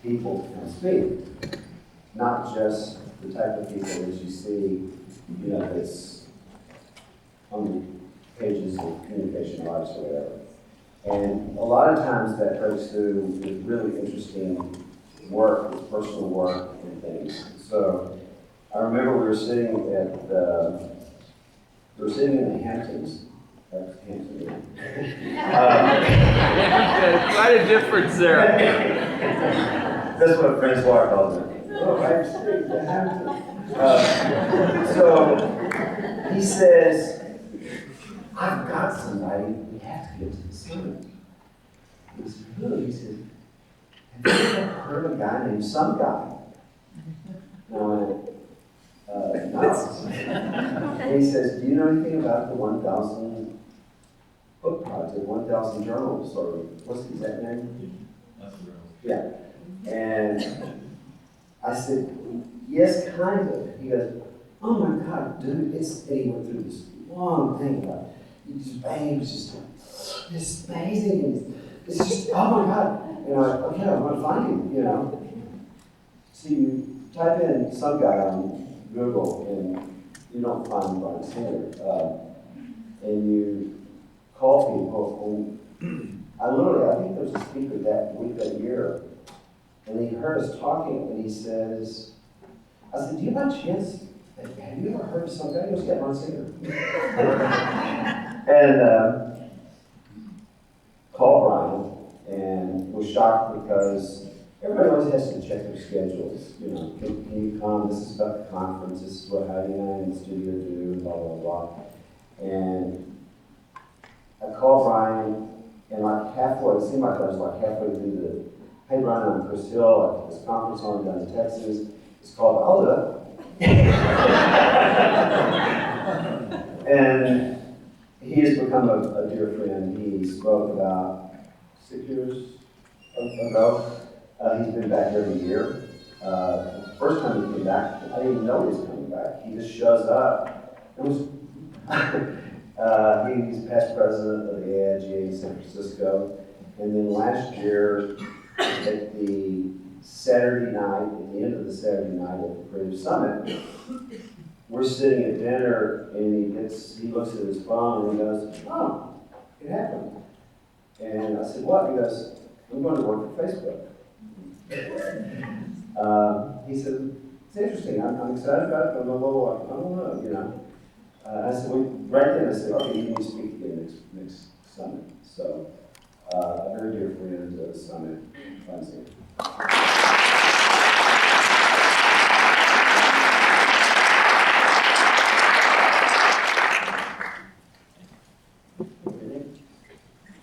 people can speak, not just the type of people that you see, that's on the pages of communication arts or whatever. And a lot of times that breaks through with really interesting work, with personal work and things. So I remember we were sitting in the Hamptons. Hampton. Quite a difference there. That's what Francois calls it. Oh, I'm sitting in Hampton. So he says, I've got somebody, we have to get to the summit. I said, who? He said, have you ever heard of a guy named Some Guy? And I went, no. And he says, do you know anything about the 1,000 book project, 1,000 journals, or what's the exact name? Yeah. And I said, yes, kind of. He goes, oh my God, dude, and he went through this long thing about these babes, just it's amazing, and it's just, oh my God. And I'm like, okay, I'm gonna find him, So you type in Some Guy on Google, and you don't find Brian Singer. And you call people, and I think there was a speaker that week, that year, and he heard us talking, and he says, I said, do you by chance, have you ever heard of Some Guy? He goes, yeah, Brian Singer. And called Brian, and was shocked because everybody always has to check their schedules. Can you come? This is about the conference. This is what Heidi and I in the studio do, blah, blah, blah. And I called Brian, and like halfway, it seemed like I was like halfway through hey Brian, I'm Chris Hill, I have this conference on down in Texas. It's called Alda. And he has become a dear friend. He spoke about 6 years ago. He's been back every year. The first time he came back, I didn't even know he was coming back. He just shows up. It was he's past president of the AIGA in San Francisco. And then last year, at the Saturday night, at the end of the Saturday night at the Creative Summit, we're sitting at dinner, and he looks at his phone and he goes, oh, it happened. And I said, what? He goes, I'm going to work for Facebook. He said, it's interesting, I'm excited about it, but I'm a little, I don't know, I said, right then I said, okay, you need to speak again next summit. So, a very dear friend of the summit, Lindsay.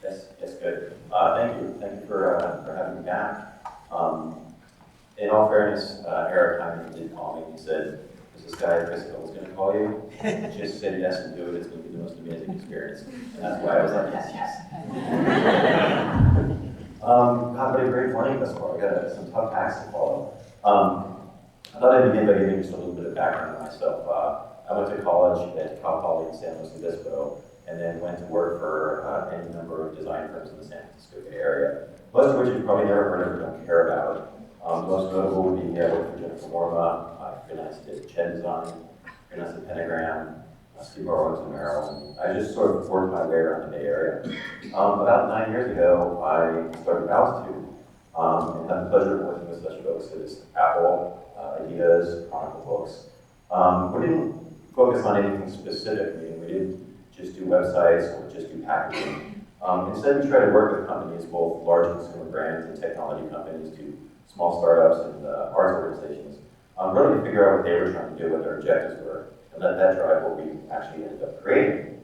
That's good. Thank you for having me back. In all fairness, Eric Hyman did call me. He said, "Is this guy Chris Hill was going to call you? Just say yes and do it. It's going to be the most amazing experience." And that's why I was like, yes. God, what a great morning thus far. I got some tough acts to follow. I thought I'd begin by giving just a little bit of background on myself. I went to college at Cal Poly in San Luis Obispo, and then went to work for any number of design firms in the San Francisco Bay Area, most of which you've probably never heard of or don't care about. Most notable would be I worked for Jennifer Morma, I freelanced at Ched Design, freelanced at Pentagram, Steve Owens in Maryland. I just sort of worked my way around the Bay Area. About 9 years ago, I started Altitude, and had the pleasure of working with such folks as Apple, Adidas, Chronicle Books. We didn't focus on anything specific, meaning we didn't just do websites or just do packaging. Instead, we try to work with companies, both large consumer brands and technology companies, to small startups and arts organizations, really to figure out what they were trying to do, what their objectives were, and let that drive what we actually ended up creating.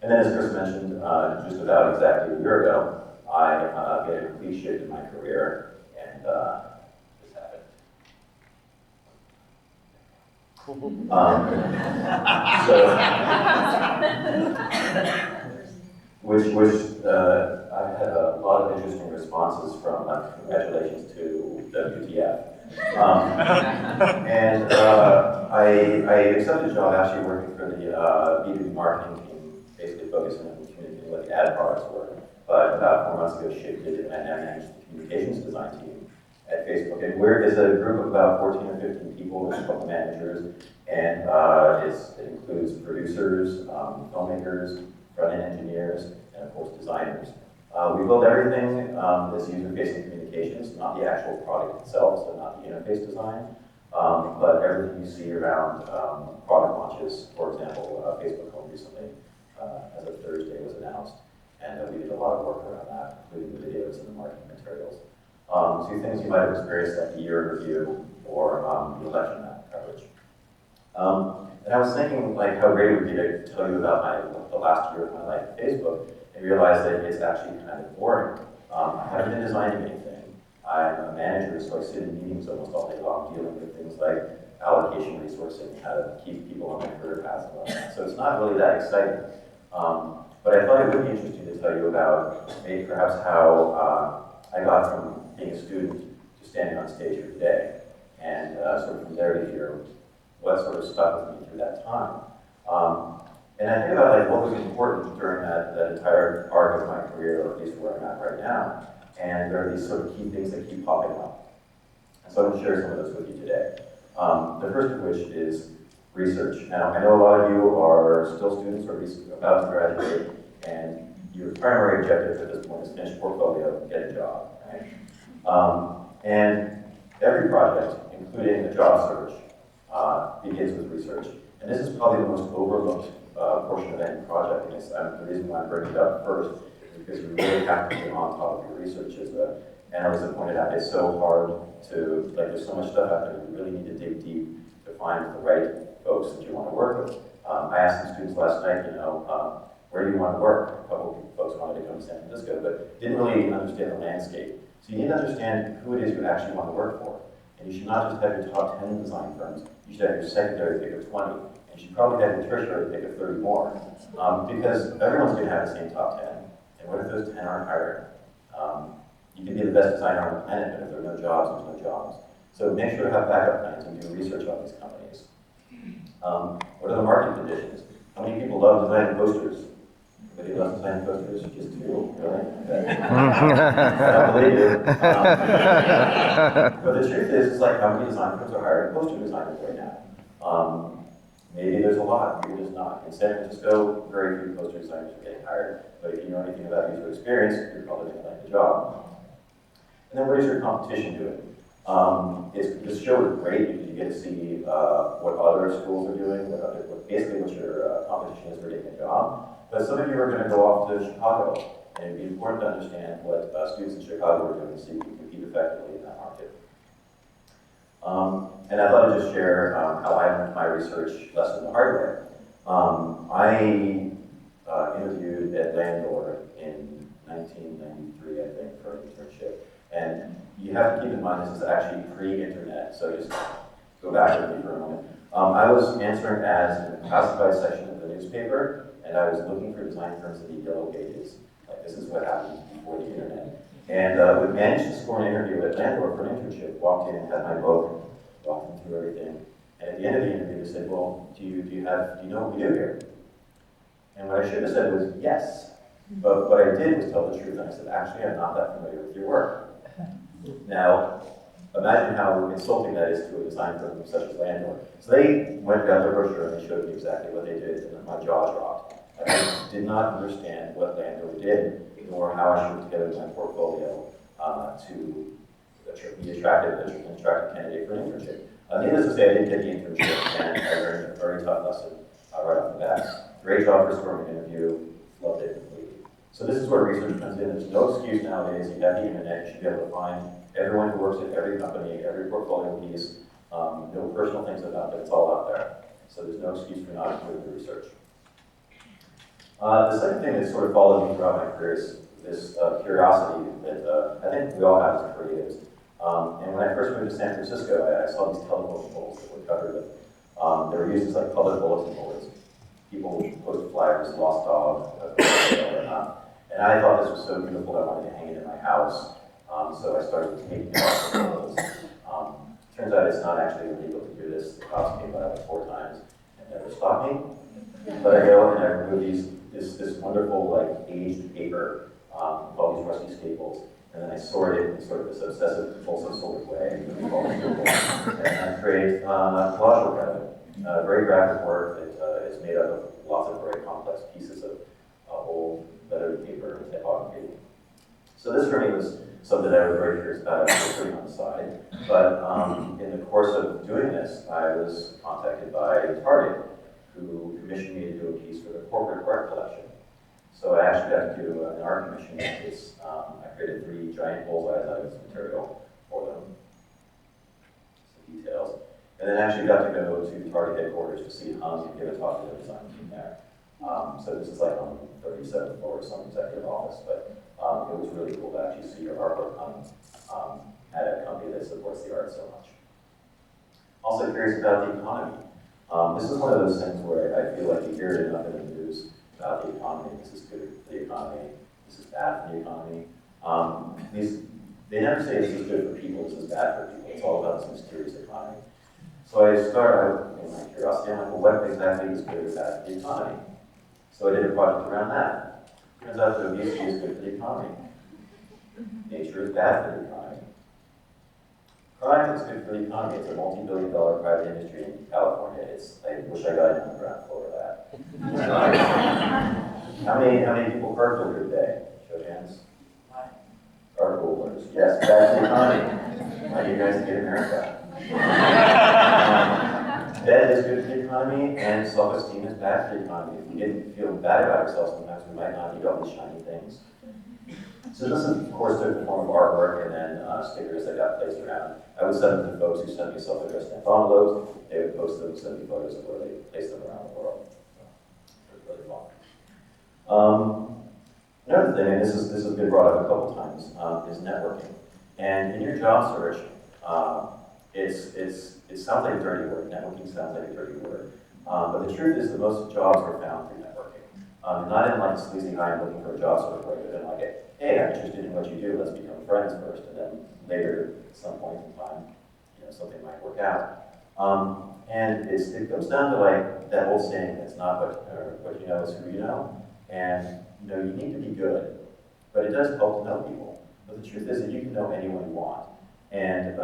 And then, as Chris mentioned, just about exactly a year ago, I made a complete shift in my career, and this happened. Which I had a lot of interesting responses from, congratulations to WTF. I accepted a job actually working for the B2B marketing team, basically focusing on communicating what the ad products were. But about 4 months ago, shifted and I now managed the communications design team. at Facebook. And it's a group of about 14 or 15 people, there's a couple managers, and it includes producers, filmmakers, front-end engineers, and of course designers. We build everything that's user-facing communications, not the actual product itself, so not the interface design, but everything you see around product launches. For example, Facebook Home recently, as of Thursday, was announced, and we did a lot of work around that, including the videos and the marketing materials. Two things you might have experienced, like the year in review or the election map coverage. And I was thinking like how great it would be to tell you about the last year of my life at Facebook, and realize that it's actually kind of boring. I haven't been designing anything. I'm a manager, so I sit in meetings almost all day long dealing with things like allocation resourcing, how to keep people on their career paths and all that. So it's not really that exciting. But I thought it would be interesting to tell you about maybe perhaps how I got from being a student to standing on stage here today, and sort of from there to here, what sort of stuck with me through that time. And I think about like what was important during that entire arc of my career, or at least where I'm at right now. And there are these sort of key things that keep popping up. And so I'm going to share some of those with you today. The first of which is research. Now, I know a lot of you are still students or about to graduate, and your primary objective at this point is finish portfolio and get a job, right? And every project, including a job search, begins with research. And this is probably the most overlooked portion of any project. And the reason why I'm bringing it up first is because you really have to get on top of your research. As the analyst had pointed out, it's so hard to, like, there's so much stuff out there, you really need to dig deep to find the right folks that you want to work with. I asked some students last night, where do you want to work? A couple of folks wanted to come to San Francisco, but didn't really understand the landscape. So you need to understand who it is you actually want to work for. And you should not just have your top 10 design firms, you should have your secondary pick of 20. And you should probably have your tertiary pick of 30 more. Because everyone's going to have the same top 10. And what if those 10 aren't hired? You can be the best designer on the planet, but if there are no jobs, there's no jobs. So make sure to have backup plans and do research on these companies. What are the market conditions? How many people love designing posters? Anybody loves designing posters? Just two, really? I don't believe you. But the truth is, it's like how many design firms are hiring poster designers right now? Maybe there's a lot, maybe there's not. In San Francisco, very few poster designers are getting hired. But if you know anything about user experience, you're probably going to like the job. And then what is your competition doing? This show is great because you get to see what other schools are doing, basically what your competition is for getting a job. But some of you are going to go off to Chicago, and it'd be important to understand what students in Chicago are doing so you can compete effectively in that market. And I thought I'd just share how I learned my research lesson the hard way. I interviewed at Landor in 1993, I think, for an internship. And you have to keep in mind this is actually pre-internet, so just go back with me for a moment. I was answering ads in the classified section of the newspaper, and I was looking for design firms in the yellow pages. Like, this is what happened before the internet. And we managed to score an interview at Landor for an internship. Walked in, had my book, walked them through everything. And at the end of the interview, they said, well, do you know what we do here? And what I should have said was yes. But what I did was tell the truth, and I said, actually, I'm not that familiar with your work. Now, imagine how insulting that is to a design firm such as Landor. So they went down their brochure and they showed me exactly what they did, and my jaw dropped. I did not understand what Landor did, nor how I should put together my portfolio to be an attractive candidate for an internship. Needless to say, I didn't get the internship, and I learned a very tough lesson right off the bat. Great job for scoring an interview, loved it completely. So this is where research comes in. There's no excuse nowadays. You have the internet. You should be able to find everyone who works at every company, every portfolio piece, no personal things about it. It's all out there. So there's no excuse for not doing the research. The second thing that sort of followed me throughout my career is this curiosity that I think we all have as creatives. And when I first moved to San Francisco, I saw these telephone poles that were covered with. They were used as like public bulletin boards. People would post flyers, lost dog, whatnot. And I thought this was so beautiful that I wanted to hang it in my house. So I started taking photos. Turns out it's not actually illegal to do this. The cops came by like 4 times and never stopped me. But I go and I remove this wonderful like aged paper with all these rusty staples. and then I sort it in sort of this obsessive compulsive sort of way, and I create collage out of it. Very graphic work that is made up of lots of very complex pieces of old lettered paper and typography. So this for me was something that I was very curious about. I was putting on the side. But in the course of doing this, I was contacted by Target, who commissioned me to do a piece for their corporate art collection. So I actually got to do an art commission. I created 3 giant bullseyes out of this material for them. Some details. And then actually got to go to Target headquarters to see Hans and give a talk to the design team there. So this is like on the 37th floor of some executive office, but it was really cool to actually see your artwork at a company that supports the art so much. Also curious about the economy. This is one of those things where I feel like you hear it enough in the news about the economy. This is good for the economy. This is bad for the economy. They never say this is good for people, this is bad for people. It's all about this mysterious economy. So I started, in my curiosity, I'm like, well, what exactly is good or bad for the economy? So I did a project around that. Turns out that obesity is good for the economy. Nature is bad for the economy. Crime is good for the economy. It's a multi-billion-dollar private industry in California. I wish I got in on the ground floor of that. How many people burgled here today? Show of hands. Car burglars. Yes, bad for the economy. Why do you guys get America? Bed is good for the economy, and self-esteem is bad for the economy. If we didn't feel bad about ourselves, sometimes we might not need all these shiny things. So this, of course, took the form of artwork and then stickers that got placed around. I would send them to folks who sent me self-addressed stamp envelopes. They would post them, send me photos of where they placed them around the world. It was really fun. Another thing, and this has been brought up a couple times, is networking. And in your job search, it sounds like a dirty word. Networking sounds like a dirty word. But the truth is that most jobs are found through networking. Not in like sleazy, hi, I'm looking for a job sort of way, but in like, hey, I'm interested in what you do, let's become friends first, and then later, at some point in time, something might work out. And it comes down to like that old saying, it's not what you know, it's who you know. And you need to be good, but it does help to know people. But the truth is that you can know anyone you want. And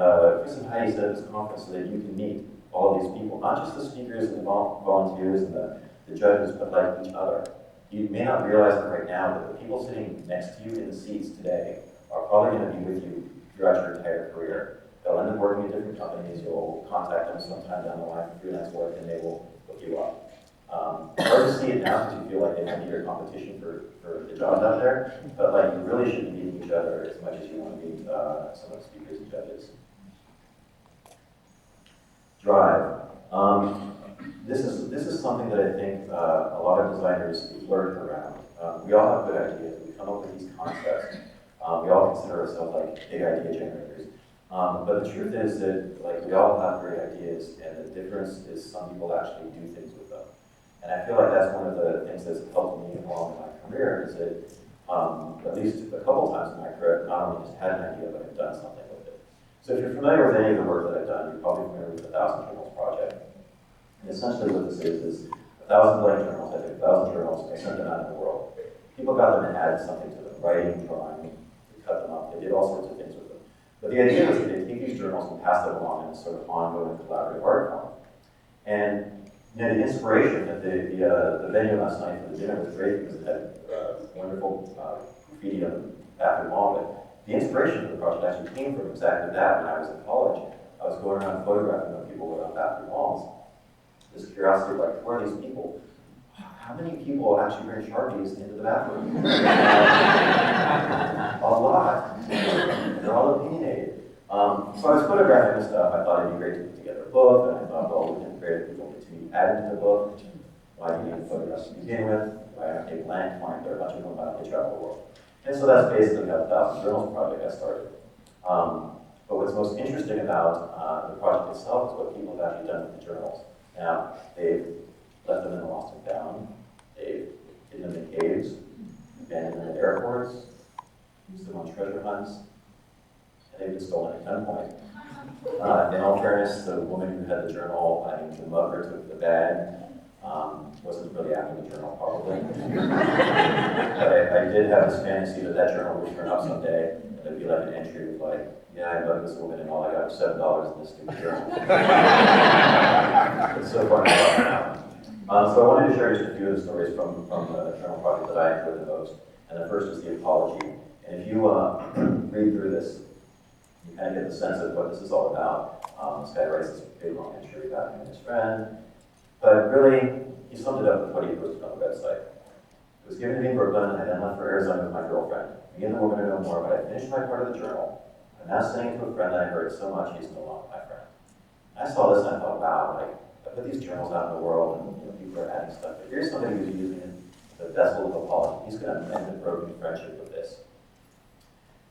Chris and Heidi said at this conference so that you can meet all of these people, not just the speakers and the volunteers and the judges, but like each other. You may not realize it right now, but the people sitting next to you in the seats today are probably going to be with you throughout your entire career. They'll end up working at different companies. You'll contact them sometime down the line for freelance work, and they will hook you up. Hard to see it now because you feel like they might be your competition for the jobs out there, but like you really should be meeting each other as much as you want to meet some of the speakers and judges. Drive. This is something that I think a lot of designers flirt around. We all have good ideas. We come up with these concepts. We all consider ourselves like big idea generators. But the truth is that like we all have great ideas, and the difference is some people actually do things with them. And I feel like that's one of the things that's helped me along in my career is that at least a couple times in my career, I've not only just had an idea, but I've done something with it. So if you're familiar with any of the work that I've done, you're probably familiar with the 1,000 Journals Project. And essentially what this is 1,000 blank journals. I took 1,000 journals, I sent them out in the world. People got them and added something to them, writing, drawing, they cut them up, they did all sorts of things with them. But the idea was that they take these journals and pass them along in a sort of ongoing collaborative art form. And the inspiration that the venue last night for the dinner was great because it had wonderful graffiti on the bathroom wall, but the inspiration for the project actually came from exactly that. When I was in college, I was going around photographing what people wrote on bathroom walls. This curiosity of like, who are these people? How many people actually bring Sharpies into the bathroom? A lot. And they're all opinionated. So I was photographing this stuff. I thought it'd be great to put together a book, and I thought, well, we can create people to add into the book. Why do you need photographs to begin with? Why have to take blank? Fine, there are a bunch of them about they travel the world. And so that's basically how the 1,000 Journals Project got started. But what's most interesting about the project itself is what people have actually done with the journals. Now, they've left them in the lost and found, they've hidden them in caves, abandoned them at airports, used them on treasure hunts, and they've been stolen at gunpoint. In all fairness, the woman who had the journal, I mean, the mother took the bag, wasn't really after the journal, probably. But I did have this fantasy that that journal would turn up someday, And it'd be like an entry of like, yeah, I love this woman and all I got was $7 in this stupid journal. It's so funny. So I wanted to share just a few of the stories from the journal project that I enjoyed the most. And the first is the apology. And if you read through this, you kind of get the sense of what this is all about. This guy writes this big long entry about him and his friend. But really, he summed it up with what he posted on the website. It was given to me in Brooklyn, and I then left for Arizona with my girlfriend. Me and the woman to know more, but I finished my part of the journal. I'm now saying to a friend that I heard so much, he's no longer my friend. And I saw this and I thought, wow, like, I put these journals out in the world and people are adding stuff, but here's somebody who's using the vessel of apology. He's going to mend a broken friendship with this.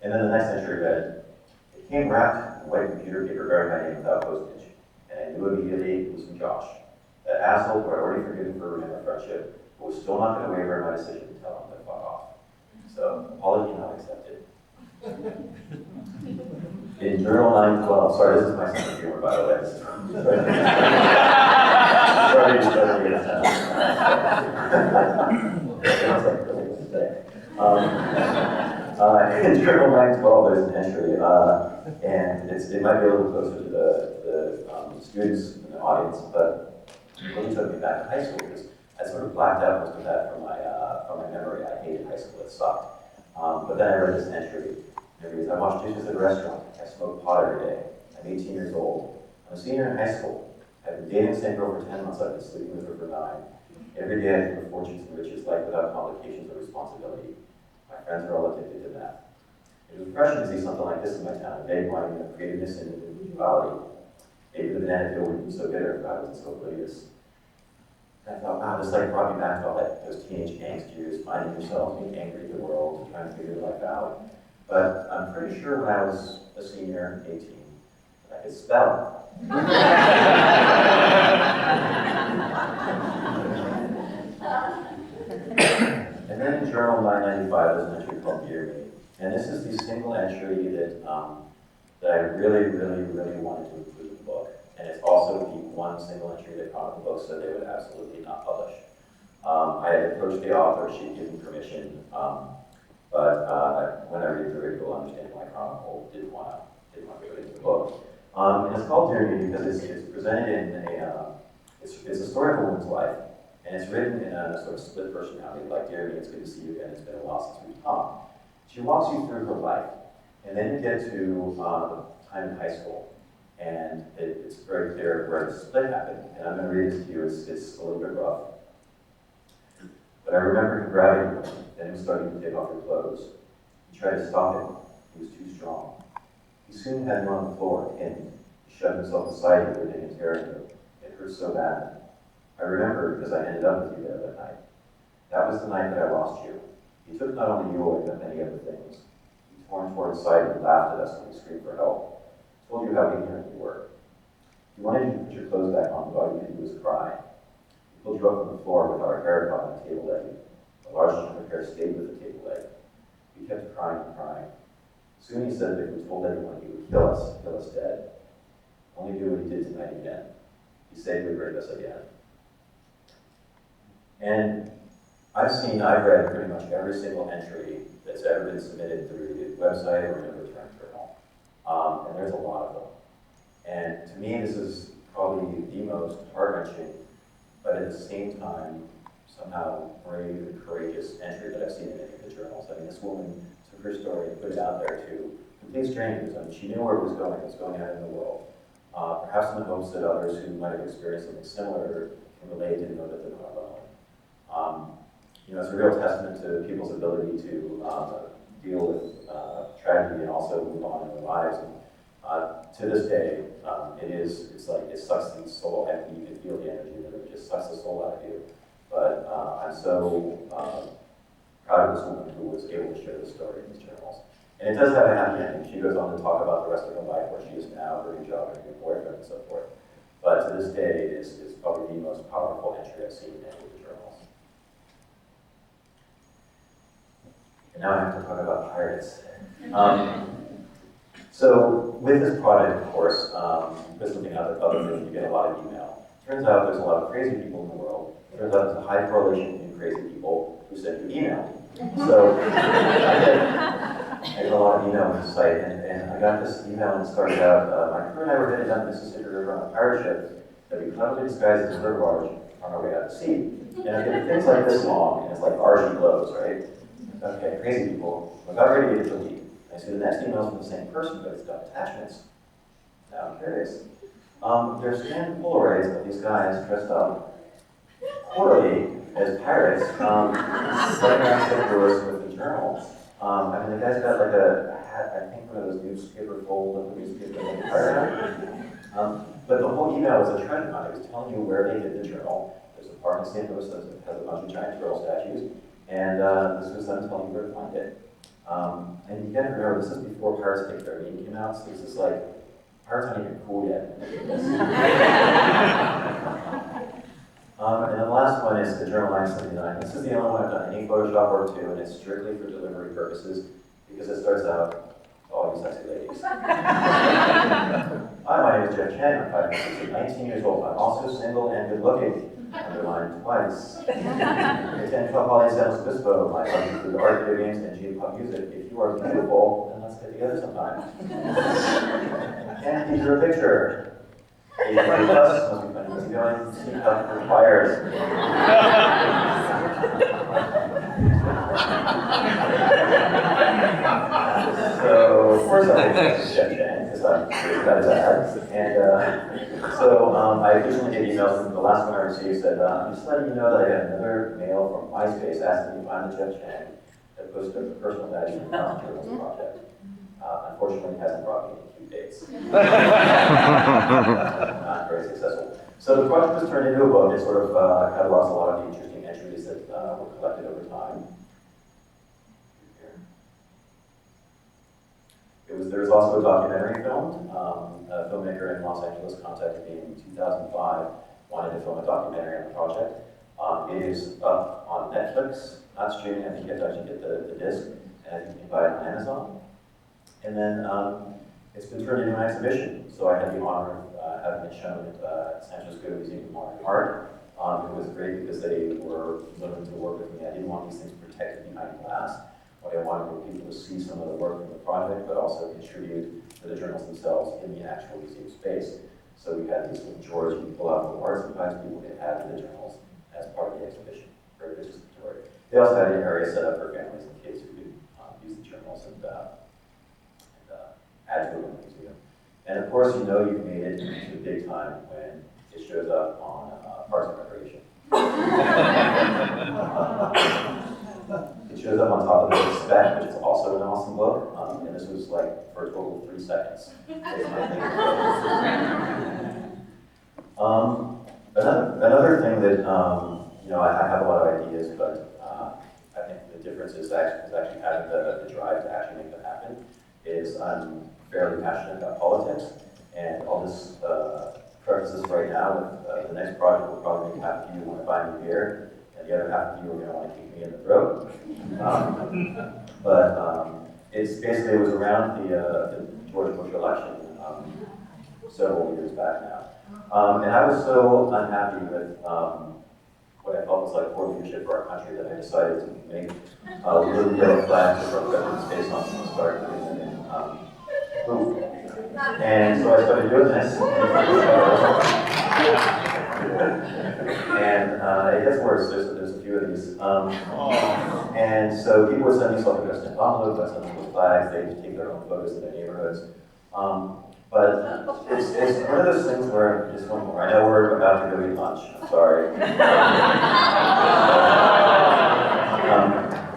And then the next entry read, it came wrapped in white computer paper bearing my name without postage. And I knew immediately it was from Josh. That asshole who I'd already forgiven for ruining our friendship, but was still not going to waver in my decision to tell him to fuck off. So, apology not accepted. In Journal 912, sorry, this is my sense of humor, by the way. Sorry, sounds like really good today. In Journal 912, there's an entry, and it might be a little closer to the students in the audience, but it really took me back to high school because I sort of blacked out most of that from my memory. I hated high school, it sucked. But then I read this entry. It reads, I wash dishes at a restaurant. I smoke pot every day. I'm 18 years old. I'm a senior in high school. I've been dating the same girl for 10 months. I've been sleeping with her for 9. Every day I dream of fortunes and riches, life without complications or responsibility. My friends are all addicted to that. It was refreshing to see something like this in my town, a vague lining of creativeness and individuality. Maybe the banana peel wouldn't be so bitter if I wasn't so oblivious. And I thought, wow, this like brought me back to all that, those teenage angst years, finding yourself, being angry at the world, trying to figure life out. But I'm pretty sure when I was a senior, 18, I could spell. And then in Journal 995, there's an entry called Dear Me. And this is the single entry that I really, really, really wanted to include in the book. And it's also the one single entry that Chronicle Books said they would absolutely not publish. I had approached the author, she'd given permission, but when I read through it, you'll understand why Chronicle didn't want to put it in the book. And it's called Dear Me because it's presented in it's a story of a woman's life, and it's written in a sort of split personality, like Dear Me, it's good to see you again, it's been a while since we've talked. She walks you through her life, and then you get to time in high school, and it's very clear where the split happened, and I'm going to read this to you, it's a little bit rough. But I remember him grabbing her, and him starting to take off her clothes. He tried to stop him. He was too strong. He soon had her on the floor, pinned. He shoved himself aside her and tearing her. It hurt so bad. I remember because I ended up with you there that night. That was the night that I lost you. He took not only you away, but many other things. He tore toward the side and laughed at us when we screamed for help. He told you how ignorant you were. He wanted you to put your clothes back on, but all you could do was cry. He pulled you up from the floor with our hair caught on the table leg. A large chunk of hair stayed with the table leg. We kept crying and crying. Soon he said that if we told everyone, he would kill us dead. Only do what he did tonight again. He said he would rape us again. And I've read pretty much every single entry that's ever been submitted through the website or in a return journal. And there's a lot of them. And to me, this is probably the most heart-wrenching, but at the same time, somehow brave and courageous entry that I've seen in any of the journals. I mean, this woman took her story and put it out there to complete strangers. I mean, she knew where it was going out in the world. Perhaps in the hopes that others who might have experienced something similar can relate and know that they're not alone. It's a real testament to people's ability to deal with tragedy and also move on in their lives. And to this day, it's like it sucks the soul out of you. You can feel the energy that it just sucks the soul out of you. But I'm so proud of this woman who was able to share the story in these journals. And it does have a happy ending. She goes on to talk about the rest of her life, where she is now, her new job, her new boyfriend, and so forth. But to this day, it is probably the most powerful entry I've seen in any of the journals. And now I have to talk about pirates. So with this project, of course, put something out there publicly, you get a lot of email. Turns out there's a lot of crazy people in the world. Turns out there's a high correlation in crazy people who send you email. So I get a lot of email on the site, and I got this email and it started out, my crew and I were headed down the Mississippi River on a pirate ship that we cleverly disguised as a river barge on our way out to sea. And okay, things like this long, and it's like RG glows, right? Okay, crazy people. We got ready to get to delete. I see the next email is from the same person, but it's got attachments. Now I'm curious. There's scanned Polaroids of these guys dressed up poorly as pirates, running around St. Louis with the journal. I mean, the guy's got like a hat, I think one of those newspaper fold of the newspaper like a pirate hat. But the whole email was a treasure hunt. It was telling you where they did the journal. There's a park in St. Louis that has a bunch of giant turtle statues, and this was them telling you where to find it. And you gotta remember, this is before Pirates Take Their Name came out, so this is like, Pirates aren't even cool yet. And the last one is the Journal 979. This is the only one I've done any Photoshop work to, and it's strictly for delivery purposes, because it starts out, all you sexy ladies. Hi, my name is Jeff Chen, I'm 19 years old. I'm also single and good looking. Underlined twice. I attend Cal Poly San Luis Obispo. My hobbies include art, video games, and G-pop music. If you are beautiful, then let's get together sometime. And feature a picture. 80 plus, must be funny, what's he doing? Sneak up for fires. So, of course I think Jeff Chen, because I'm pretty bad at that. And so I occasionally get emails from the last one I received said, just letting you know that I got another mail from MySpace asking me to find the Jeff Chen that posted a personal badge in the Journalism Project. Unfortunately, it hasn't brought me any cute dates. Not very successful. So the project was turned into a book. It sort of catalogs a lot of the interesting entries that were collected over time. There was also a documentary filmed. A filmmaker in Los Angeles contacted me in 2005, wanted to film a documentary on the project. It is up on Netflix, not streaming. I think you have to actually get the disc, and you can buy it on Amazon. And then it's been turned into an exhibition. So I had the honor of having it shown at San Francisco Museum of Modern Art. It was great because they were willing to work with me. I didn't want these things protected behind glass. What I wanted were people to see some of the work from the project, but also contribute to the journals themselves in the actual museum space. So we had these little drawers you can pull out from art supplies people can add to the journals as part of the exhibition. Very participatory. They also had an area set up for families and kids who could use the journals and add to it in the museum. And of course, you know you've made it to the big time when it shows up on Parks and Recreation. It shows up on top of the spec, which is also an awesome book, and this was like for a total of 3 seconds. Another thing that I have a lot of ideas, but I think the difference is actually having the drive to actually make them happen. Is I'm fairly passionate about politics, and I'll just preface this right now with the next project will probably make half of you want to buy me beer. The other half of you are going to want to kick me in the throat. It's basically, it was around the George Bush election several years back now. And I was so unhappy with what I felt was like poor leadership for our country that I decided to make little yellow flags for President's face on and start putting them in food. And so I started doing this. And it gets worse. There's a few of these. And so people would send me self-addressed envelopes, I send them with flags, they take their own photos in their neighborhoods. But it's one of those things where, just one more, I know we're about to go eat lunch, I'm sorry.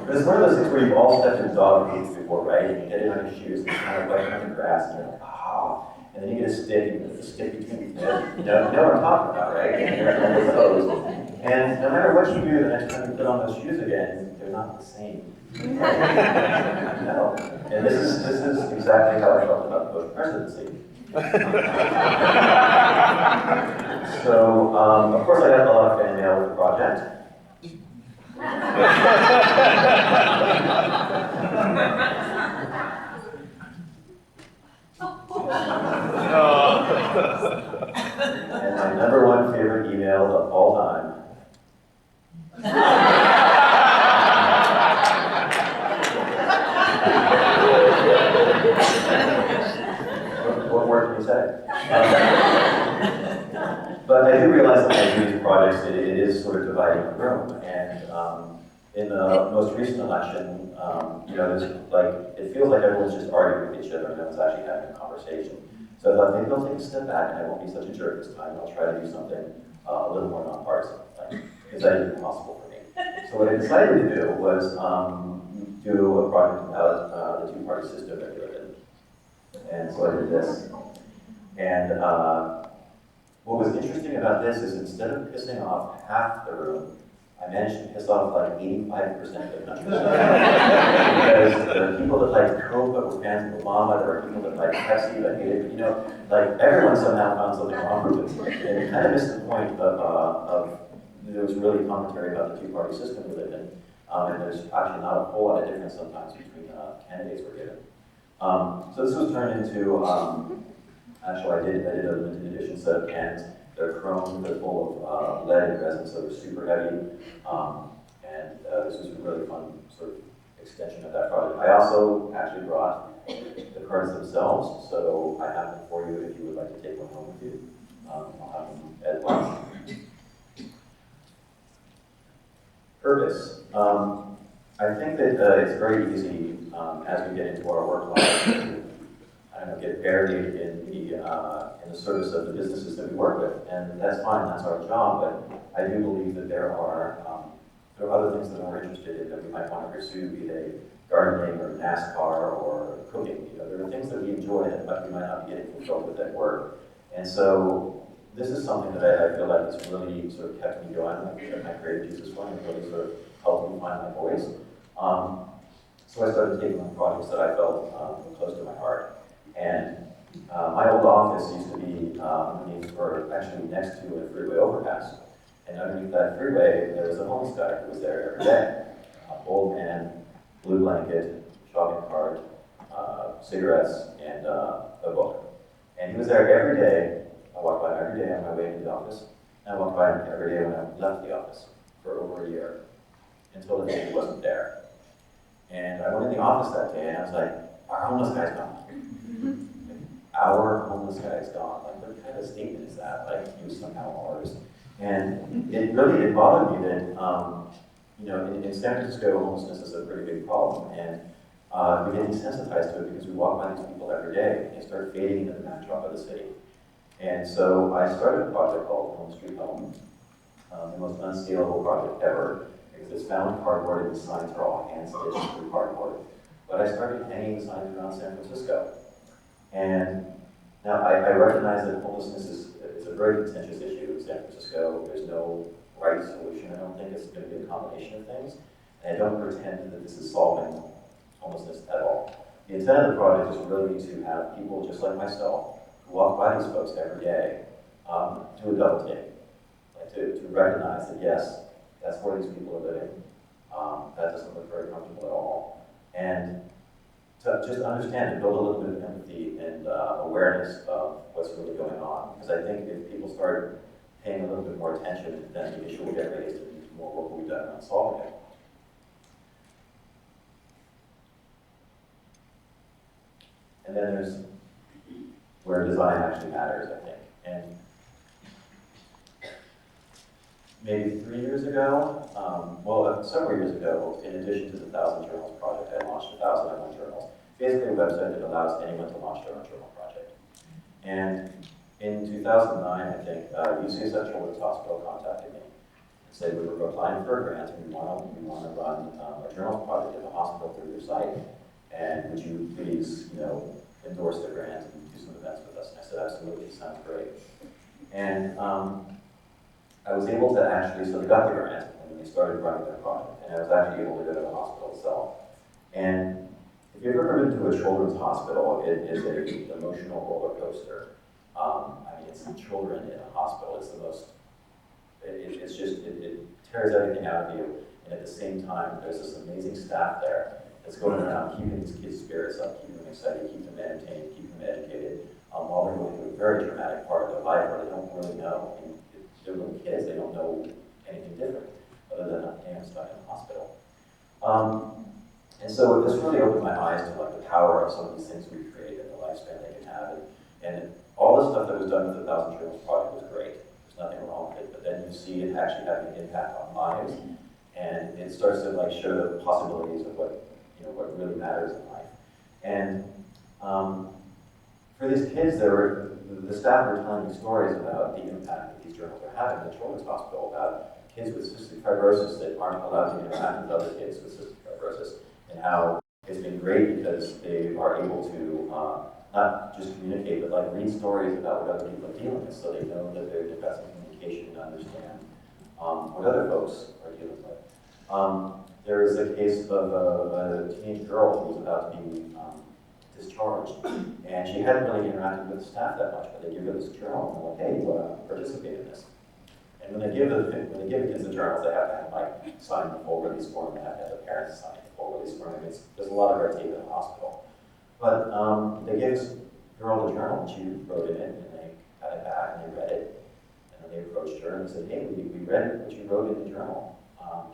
But it's one of those things where you've all stepped in dog food before, right? And you get it on your shoes and you kind of wet on the grass and you're like, ah. And then you get a stick, and you put the stick between your teeth. You know what I'm talking about, right? And you're on the toes. And no matter what you do, the next time you put on those shoes again, they're not the same. No. And this is exactly how I felt about the Bush presidency. So, of course, I got a lot of fan mail with the project. And my #1 favorite email of all time. it is sort of dividing the room. And in the most recent election, you know, there's like, it feels like everyone's just arguing with each other and no one's actually having a conversation. So I thought maybe I'll take a step back and I won't be such a jerk this time. I'll try to do something a little more nonpartisan, because that is impossible for me. So what I decided to do was do a project about the two-party system that we live in. And so I did this. And what was interesting about this is instead of pissing off half the room, I managed to piss off like 85% of the country. Because there are people that like Coke but were fans of Obama, there are people that like Pepsi that hated, you know, like everyone somehow found something wrong with it. And it kind of missed the point of there was really commentary about the two-party system we live in. And there's actually not a whole lot of difference sometimes between candidates we're given. So this was turned into, actually I did a limited edition set of cans. They're chrome, they're full of lead and resin, so they're super heavy. This was a really fun sort of extension of that project. I also actually brought the cards themselves, so I have them for you if you would like to take one home with you. I'll have them at lunch. Purpose. I think that it's very easy as we get into our work life to get buried in the service of the businesses that we work with, and that's fine. That's our job. But I do believe that there are other things that we're interested in that we might want to pursue, be they gardening or NASCAR or cooking. You know, there are things that we enjoy that we might not be getting fulfilled with at work, and so this is something that I feel like has really sort of kept me going. My creative juices flowing, and really sort of helped me find my voice. So I started taking on projects that I felt were close to my heart. And my old office used to be actually next to a freeway overpass. And underneath that freeway, there was a homeless guy who was there every day. Old man, blue blanket, shopping cart, cigarettes, and a book. And he was there every day. I walked by him every day on my way into the office. And I walked by him every day when I left the office for over a year, until the day he wasn't there. And I went in the office that day and I was like, our homeless guy's gone. Our homeless guy's gone. Like, what kind of statement is that? Like, you somehow ours. And it really bothered me that, you know, in San Francisco, homelessness is a pretty big problem. And we get desensitized to it because we walk by these people every day and they start fading into the backdrop of the city. And so I started a project called Home Street Home, the most unscalable project ever, because it's found cardboard and the signs are all hand-stitched through cardboard. But I started hanging the signs around San Francisco. And now I recognize that homelessness is a very contentious issue in San Francisco. There's no right solution. I don't think it's going to be a combination of things. And I don't pretend that this is solving homelessness at all. The intent of the project is really to have people just like myself who walk by these folks every day do a double take. Like to recognize that yes, that's where these people are living. That doesn't look very comfortable at all. And to just understand and build a little bit of empathy and awareness of what's really going on. Because I think if people start paying a little bit more attention, then the issue will get raised and more work will be done on solving it. And then there's where design actually matters, I think. And maybe 3 years ago, several years ago, in addition to the 1,000 Journals project, I launched 1,001 Journals. Basically a website that allows anyone to launch their own journal project. And in 2009, I think, UCSF Children's Hospital contacted me and said, we were applying for a grant and we want to run a journal project at the hospital through your site. And would you please, endorse the grant and do some events with us? And I said, absolutely, sounds great. And I was able to actually, so they got the grant, and they started running their project, and I was actually able to go to the hospital itself. And if you've ever been to a children's hospital, it is an emotional roller coaster. It's the children in a hospital. It's the most, it tears everything out of you. And at the same time, there's this amazing staff there that's going around keeping these kids' spirits up, keeping them excited, keep them entertained, keep them educated, while they're going through a very traumatic part of their life where they don't really know. And they're little kids, they don't know anything different other than, I'm stuck in the hospital. And so this really opened my eyes to the power of some of these things we create and the lifespan they can have. And all the stuff that was done with the 1,000 Journals project was great. There's nothing wrong with it, but then you see it actually having an impact on lives, and it starts to like show the possibilities of what, you know, what really matters in life. And for these kids, the staff were telling me stories about the impact that these journals are having in the children's hospital, about kids with cystic fibrosis that aren't allowed to interact with other kids with cystic fibrosis, and how it's been great because they are able to not just communicate, but like read stories about what other people are dealing with, so they know that they're depressing communication and understand what other folks are dealing with. There is a case of a teenage girl who was about to be discharged, and she hadn't really interacted with the staff that much, but they give her this journal, and they're like, hey, you want to participate in this? And when they give the kids the journals, they have to have like sign the full release form, they have to have the parents sign the full release form. There's a lot of red tape in the hospital. But they gave this girl the journal, and she wrote in it, and they got it back, and they read it, and then they approached her and said, hey, we read what you wrote in the journal.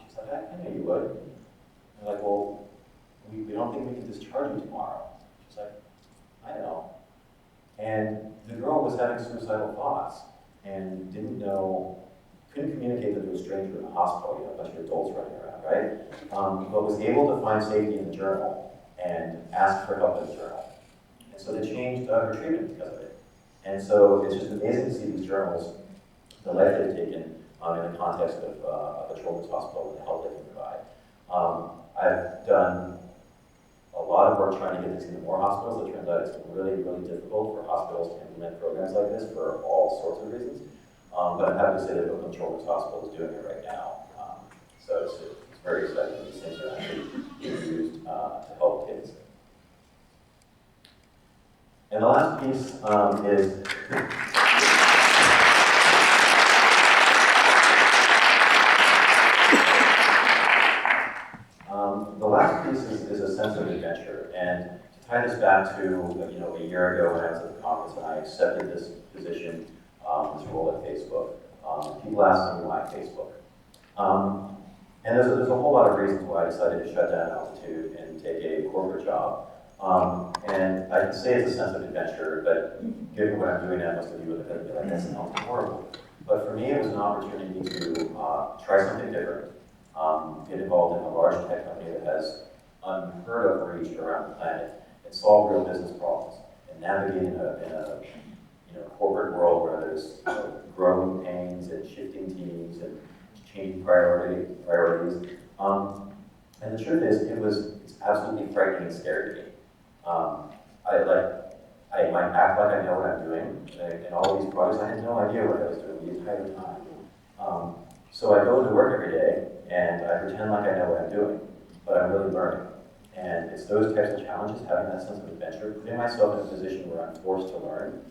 She's like, I knew you would. And they're like, well, we don't think we can discharge you tomorrow. She's like, I know. And the girl was having suicidal thoughts and didn't know, couldn't communicate that there was a stranger in the hospital, you know, a bunch of adults running around, right? But was able to find safety in the journal and ask for help in the journal. And so they changed her treatment because of it. And so it's just amazing to see these journals, the life they've taken in the context of a children's hospital and the help they can provide. I've done a lot of work trying to get this into more hospitals. It turns out it's really, really difficult for hospitals to implement programs like this for all sorts of reasons. But I'm happy to say that Oakland Children's Hospital is doing it right now. So it's very exciting. These things are actually being used to help kids. And the last piece is is a sense of adventure. And to tie this back to a year ago when I was at the conference and I accepted this position, this role at Facebook, people asked me why Facebook. And there's a whole lot of reasons why I decided to shut down Altitude and take a corporate job. And I can say it's a sense of adventure, but given what I'm doing now, most of you would be like, that sounds horrible. But for me, it was an opportunity to try something different, get involved in a large tech company that has unheard of reach around the planet, and solve real business problems, and navigate in a corporate world where there's growing pains and shifting teams and changing priorities. And the truth is, it's absolutely frightening and scary to me. I might act like I know what I'm doing. In all these projects, I had no idea what I was doing the entire time. So I go to work every day, and I pretend like I know what I'm doing, but I'm really learning. And it's those types of challenges, having that sense of adventure, putting myself in a position where I'm forced to learn.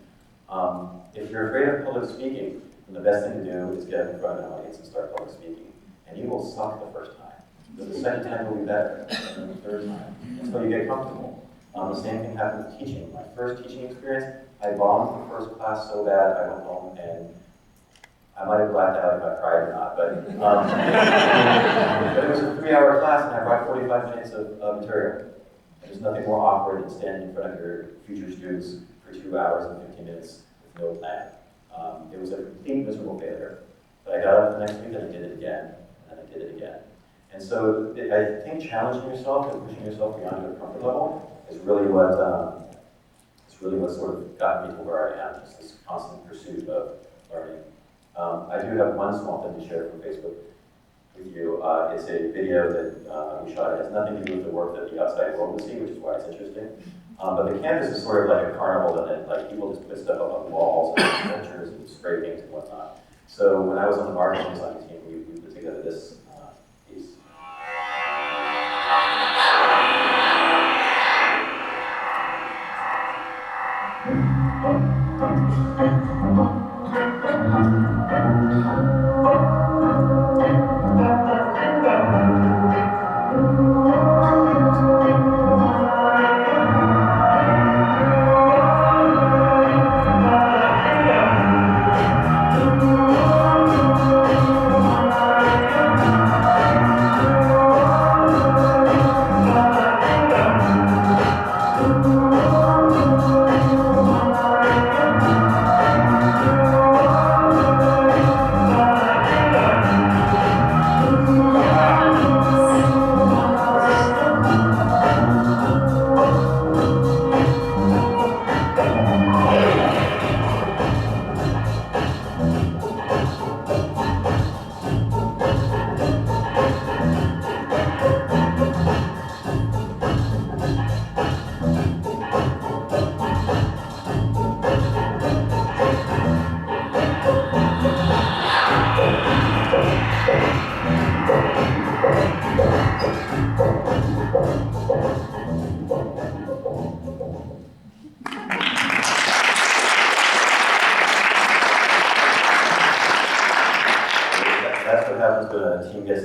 If you're afraid of public speaking, then the best thing to do is get up in front of an audience and start public speaking. And you will suck the first time. But the second time will be better, and the third time, until you get comfortable. The same thing happened with teaching. My first teaching experience, I bombed the first class so bad, I went home and I might have blacked out if I cried or not, but it was a 3-hour class and I brought 45 minutes of material. There's nothing more awkward than standing in front of your future students for 2 hours and 15 minutes with no plan. It was a complete miserable failure. But I got up the next week and I did it again, and I did it again. And so I think challenging yourself and pushing yourself beyond your comfort level is really what sort of got me to where I am, just this constant pursuit of learning. I do have one small thing to share from Facebook with you. It's a video that we shot. It has nothing to do with the work that the outside world will see, which is why it's interesting. But the campus is sort of like a carnival, and then like people just put stuff up on walls and pictures and spray paint and whatnot. So when I was on the marketing design team, we put together this piece.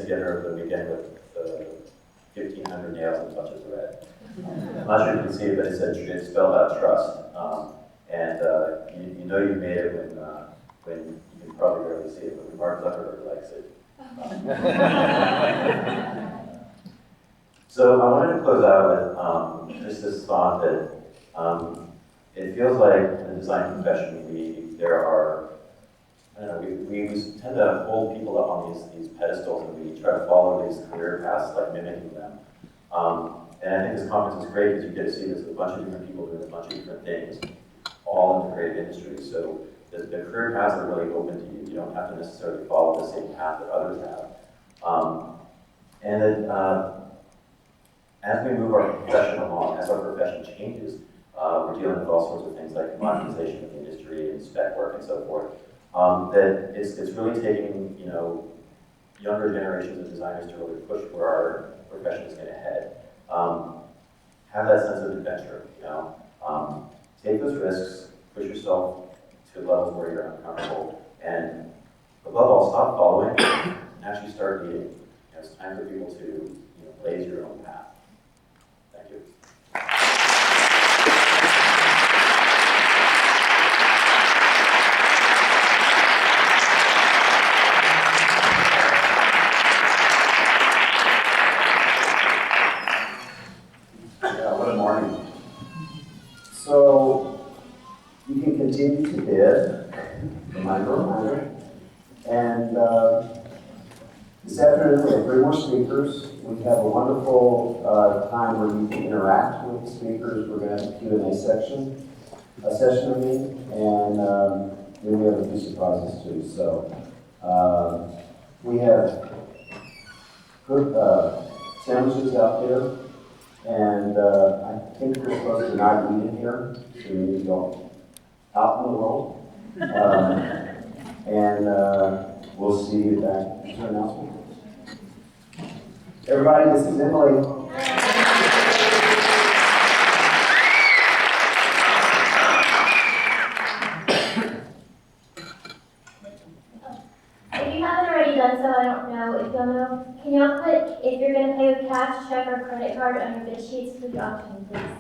together over the weekend with 1,500 nails and touches of red. I'm not sure if you can see it, but it spelled out trust. You know you made it when you can probably barely see it, but when Mark Zuckerberg likes it. So I wanted to close out with just this thought that it feels like in the design profession we tend to hold people up on these pedestals, and we try to follow these career paths, like mimicking them. And I think this conference is great because you get to see there's a bunch of different people doing a bunch of different things, all in the creative industry. So the career paths are really open to you. You don't have to necessarily follow the same path that others have. And that as we move our profession along, as our profession changes, we're dealing with all sorts of things like commoditization of the industry and spec work and so forth. That it's really taking, younger generations of designers to really push where our profession is going to head. Have that sense of adventure, take those risks, push yourself to levels where you're uncomfortable, and above all, stop following and actually start leading. It's time for people to blaze your own path. Thank you. What a morning. So, you can continue to bid, reminder. And this afternoon we have 3 more speakers. We have a wonderful time where you can interact with the speakers. We're going to have a Q&A session, and then we have a few surprises too. So, we have good sandwiches out there. And I think we're supposed to not eat in here, so we need to go out in the world. And we'll see you back at your announcement. Everybody, this is Emily. If you haven't already done so, I don't know if y'all know, can y'all put if you're going to pay with cash, check, or credit card on your bid sheets for the option, please?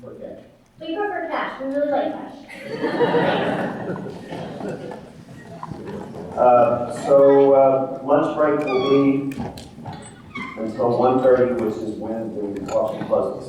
Okay. We prefer cash. We really like cash. Lunch break will be until 1:30, which is when the auction closes.